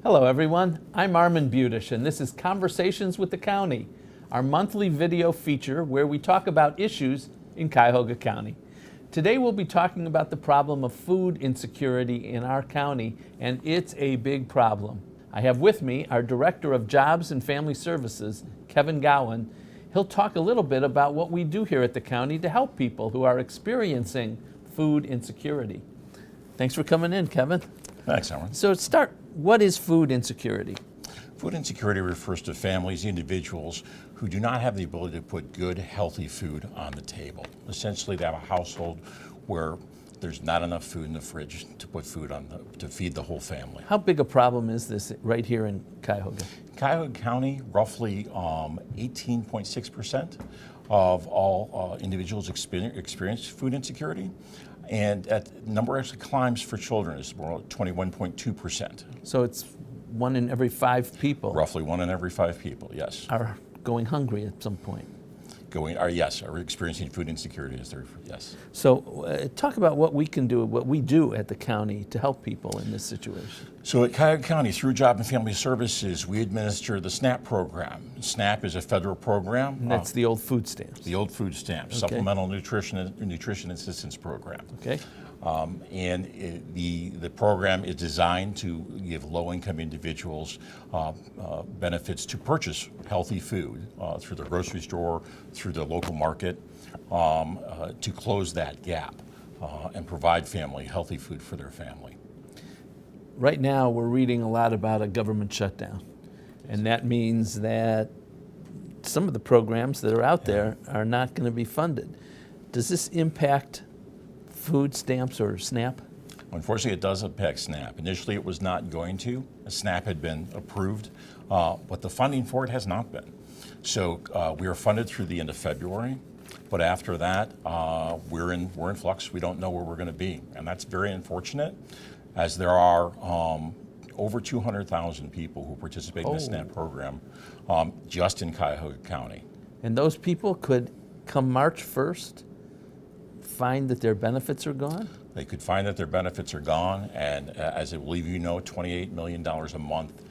Hello everyone, I'm Armin Budish and this is Conversations with the County, our monthly video feature where we talk about issues in Cuyahoga County. Today we'll be talking about the problem of food insecurity in our county, and it's a big problem. I have with me our Director of Jobs and Family Services, Kevin Gowan. He'll talk a little bit about what we do here at the county to help people who are experiencing food insecurity. Thanks for coming in, Kevin. Thanks, Howard. So to start, what is food insecurity? Food insecurity refers to families, individuals who do not have the ability to put good, healthy food on the table. Essentially, they have a household where there's not enough food in the fridge to put food on to feed the whole family. How big a problem is this right here in Cuyahoga? Cuyahoga County, roughly 18.6% of all individuals experience food insecurity. And that number actually climbs for children. It's more like 21.2%. So it's 1 in every 5 people. Roughly 1 in every 5 people, yes. Are going at some point. Are experiencing food insecurity, yes. So talk about what we can do, what we do at the county to help people in this situation. So at Cuyahoga County, through Job and Family Services, we administer the SNAP program. SNAP is a federal program. And that's the old food stamps. The old food stamps, okay. Supplemental Nutrition Assistance Program. Okay. The program is designed to give low-income individuals benefits to purchase healthy food through their grocery store, through the local market, to close that gap and provide family healthy food for their family. Right now, we're reading a lot about a government shutdown, and that means that some of the programs that are out there are not going to be funded. Does this impact food stamps or SNAP? Unfortunately, it does impact SNAP. Initially, it was not going to. SNAP had been approved, but the funding for it has not been. So we are funded through the end of February, but after that, we're in flux. We don't know where we're going to be, and that's very unfortunate, as there are over 200,000 people who participate in the SNAP program just in Cuyahoga County. And those people could, come March 1st, find that their benefits are gone? They could find that their benefits are gone, and as I believe you know, $28 million a month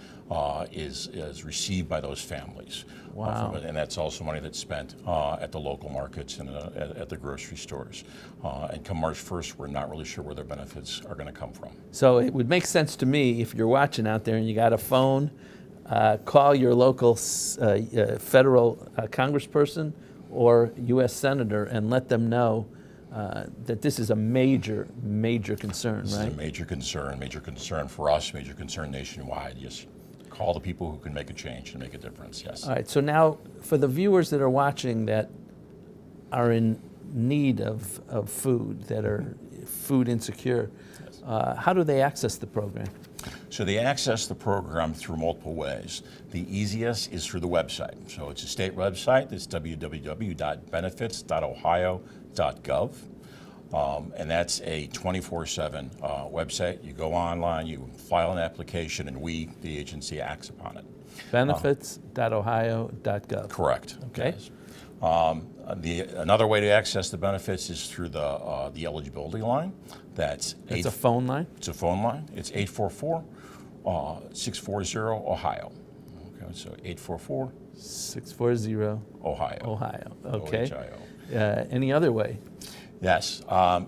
is received by those families. Wow. And that's also money that's spent at the local markets and at the grocery stores. And come March 1st, we're not really sure where their benefits are going to come from. So it would make sense to me, if you're watching out there and you got a phone, call your local federal congressperson or U.S. senator and let them know that this is a major concern, This right? is a major concern for us, major concern nationwide. Yes, call the people who can make a change and make a difference, yes. All right, so now for the viewers that are watching that are in need of food, that are food insecure, yes. How do they access the program? So they access the program through multiple ways. The easiest is through the website. So it's a state website. It's www.benefit.ohio.gov. And that's a 24/7 website. You go online, you file an application, and we, the agency, acts upon it. Benefits.ohio.gov. Correct. Okay. Yes. Another way to access the benefits is through the eligibility line. It's a phone line? It's a phone line. It's 844-640-OHIO. Okay, so 844-640 Ohio. Ohio. Okay. OHIO. Any other way? Yes.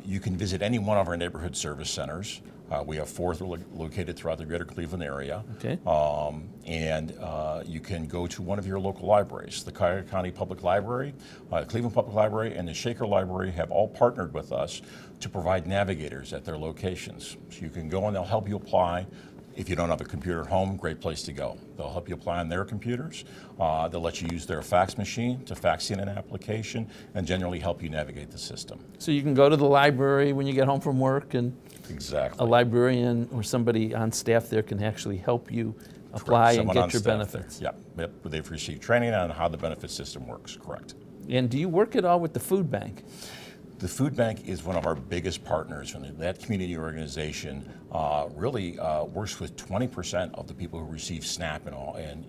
You can visit any one of our neighborhood service centers. We have 4 located throughout the greater Cleveland area. Okay. And you can go to one of your local libraries. The Cuyahoga County Public Library, Cleveland Public Library, and the Shaker Library have all partnered with us to provide navigators at their locations. So you can go and they'll help you apply. If you don't have a computer at home, great place to go. They'll help you apply on their computers. They'll let you use their fax machine to fax in an application and generally help you navigate the system. So you can go to the library when you get home from work, and exactly. A librarian or somebody on staff there can actually help you apply and get your benefits. Yep. They've received training on how the benefit system works, correct. And do you work at all with the food bank? The food bank is one of our biggest partners, and that community organization really works with 20% of the people who receive SNAP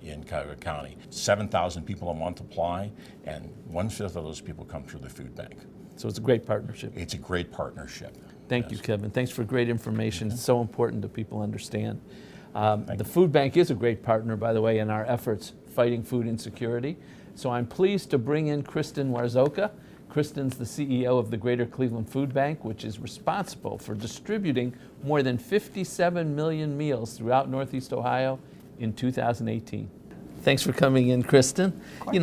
in Cuyahoga County. 7,000 people a month apply, and 1/5 of those people come through the food bank. So it's a great partnership. It's a great partnership. Thank you, Kevin. Thanks for great information. It's so important that people understand. The food bank is a great partner, by the way, in our efforts fighting food insecurity. So I'm pleased to bring in Kristin Wise. Kristin's the CEO of the Greater Cleveland Food Bank, which is responsible for distributing more than 57 million meals throughout Northeast Ohio in 2018. Thanks for coming in, Kristin.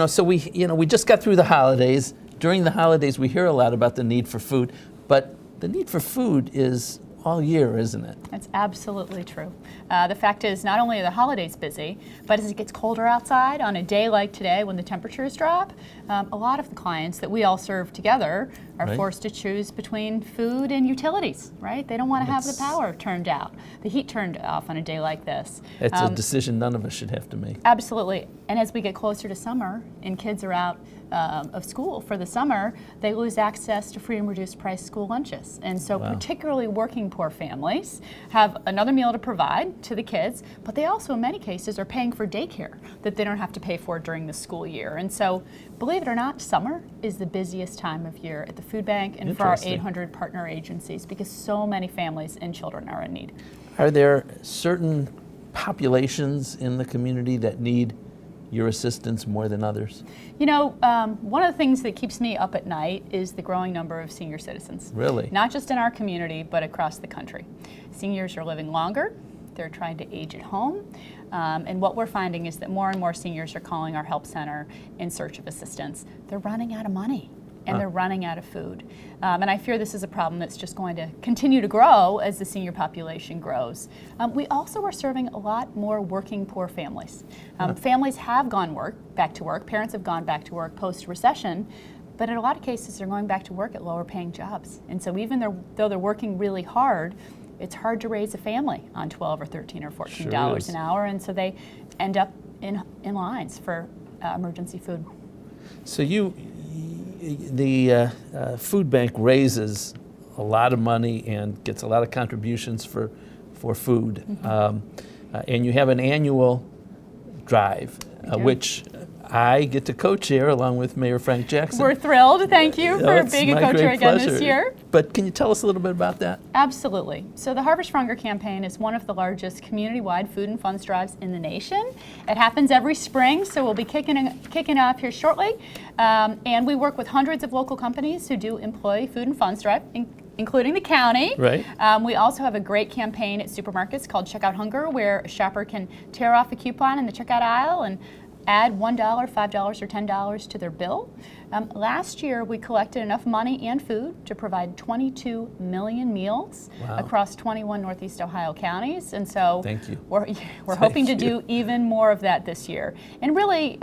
So we just got through the holidays. During the holidays, we hear a lot about the need for food, but the need for food is all year, isn't it? That's absolutely true. The fact is, not only are the holidays busy, but as it gets colder outside, on a day like today when the temperatures drop, a lot of the clients that we all serve together are forced to choose between food and utilities, right? They don't want to have the power turned out, the heat turned off on a day like this. It's a decision none of us should have to make. Absolutely. And as we get closer to summer and kids are out of school for the summer, they lose access to free and reduced price school lunches. And so particularly working poor families have another meal to provide to the kids, but they also in many cases are paying for daycare that they don't have to pay for during the school year. And so believe it or not, summer is the busiest time of year at the food bank and for our 800 partner agencies because so many families and children are in need. Are there certain populations in the community that need your assistance more than others? One of the things that keeps me up at night is the growing number of senior citizens. Really? Not just in our community, but across the country. Seniors are living longer. They're trying to age at home. And what we're finding is that more and more seniors are calling our help center in search of assistance. They're running out of money. And they're running out of food. And I fear this is a problem that's just going to continue to grow as the senior population grows. We also are serving a lot more working poor families. Families have gone back to work, parents have gone back to work post-recession, but in a lot of cases they're going back to work at lower paying jobs. And so even though they're working really hard, it's hard to raise a family on $12 or $13 or $14 an hour, and so they end up in lines for emergency food. So the food bank raises a lot of money and gets a lot of contributions for food. And you have an annual drive, which I get to co-chair along with Mayor Frank Jackson. We're thrilled. Thank you for being a co-chair again this year. But can you tell us a little bit about that? Absolutely. So the Harvest for Hunger campaign is one of the largest community-wide food and funds drives in the nation. It happens every spring, so we'll be kicking off here shortly. And we work with hundreds of local companies who do employ food and funds drive, including the county. Right. We also have a great campaign at supermarkets called Checkout Hunger, where a shopper can tear off a coupon in the checkout aisle and add $1, $5, or $10 to their bill. Last year, we collected enough money and food to provide 22 million meals across 21 Northeast Ohio counties. And so Thank you. we're hoping to do even more of that this year. And really,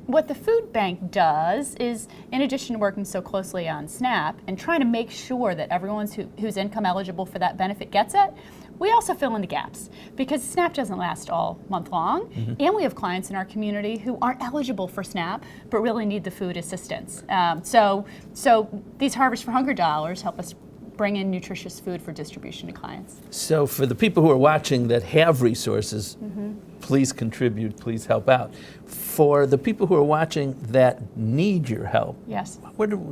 what the food bank does is, in addition to working so closely on SNAP and trying to make sure that everyone who's income eligible for that benefit gets it, we also fill in the gaps because SNAP doesn't last all month long, and we have clients in our community who aren't eligible for SNAP but really need the food assistance. So these Harvest for Hunger dollars help us bring in nutritious food for distribution to clients. So for the people who are watching that have resources, please contribute, please help out. For the people who are watching that need your help, yes.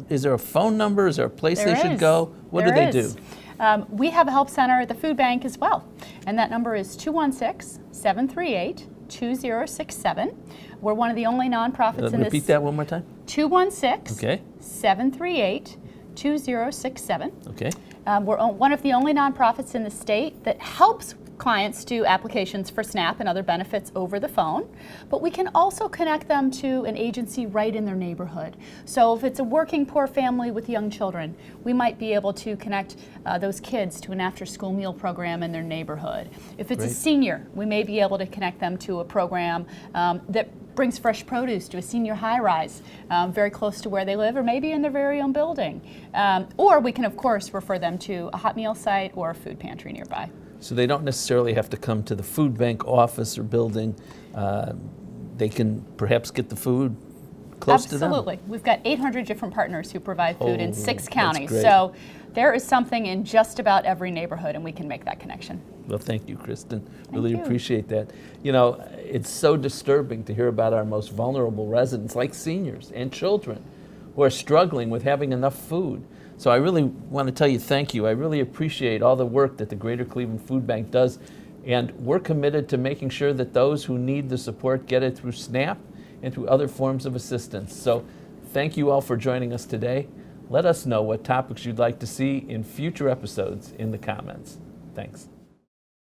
Is there a phone number? Is there a place they should go? What do they do? We have a help center at the food bank as well, and that number is 216-738-2067. We're one of the only nonprofits in this. Repeat that one more time. 216-738-2067. Okay. We're one of the only nonprofits in the state that helps clients do applications for SNAP and other benefits over the phone, but we can also connect them to an agency right in their neighborhood. So if it's a working poor family with young children, we might be able to connect those kids to an after-school meal program in their neighborhood. If it's a senior, we may be able to connect them to a program that brings fresh produce to a senior high-rise very close to where they live or maybe in their very own building. Or we can, of course, refer them to a hot meal site or a food pantry nearby. So they don't necessarily have to come to the food bank office or building. They can perhaps get the food close to them? Absolutely. We've got 800 different partners who provide food in 6 counties. Great. So there is something in just about every neighborhood, and we can make that connection. Well, thank you, Kristin. Really appreciate that. It's so disturbing to hear about our most vulnerable residents, like seniors and children, who are struggling with having enough food. So I really want to tell you thank you. I really appreciate all the work that the Greater Cleveland Food Bank does And we're committed to making sure that those who need the support get it through SNAP and through other forms of assistance. So thank you all for joining us today. Let us know what topics you'd like to see in future episodes in the comments. Thanks.